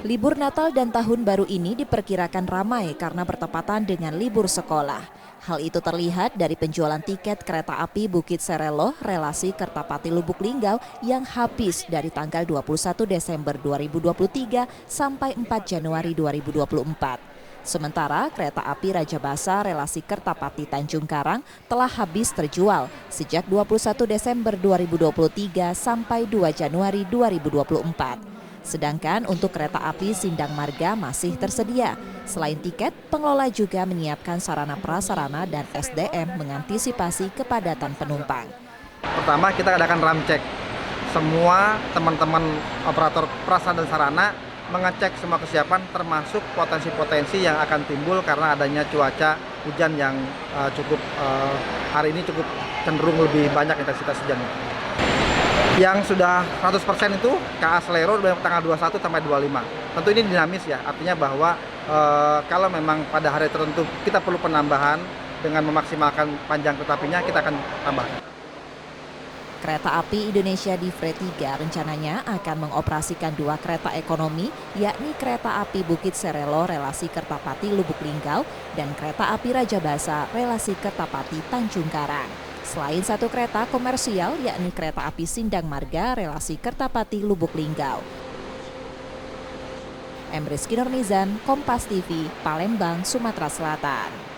Libur Natal dan Tahun Baru ini diperkirakan ramai karena bertepatan dengan libur sekolah. Hal itu terlihat dari penjualan tiket kereta api Bukit Serelo relasi Kertapati Lubuk Linggau yang habis dari tanggal 21 Desember 2023 sampai 4 Januari 2024. Sementara kereta api Raja Basa relasi Kertapati Tanjung Karang telah habis terjual sejak 21 Desember 2023 sampai 2 Januari 2024. Sedangkan untuk kereta api Sindang Marga masih tersedia. Selain tiket, pengelola juga menyiapkan sarana prasarana dan SDM mengantisipasi kepadatan penumpang. Pertama, kita adakan ram cek. Semua teman-teman operator prasarana dan sarana mengecek semua kesiapan termasuk potensi-potensi yang akan timbul karena adanya cuaca hujan yang hari ini cukup cenderung lebih banyak intensitas hujannya. Yang sudah 100% itu KA Selero tanggal 21 sampai 25. Tentu ini dinamis ya, artinya bahwa kalau memang pada hari tertentu kita perlu penambahan dengan memaksimalkan panjang kereta apinya, kita akan tambah. Kereta api Indonesia di Freight 3 rencananya akan mengoperasikan 2 kereta ekonomi, yakni kereta api Bukit Serelo relasi Kertapati Lubuk Linggau dan kereta api Raja Basa relasi Kertapati Tanjung Karang. Selain 1 kereta komersial, yakni kereta api Sindang Marga relasi Kertapati Lubuk Linggau. Rizky Nurmizan, Kompas TV, Palembang, Sumatera Selatan.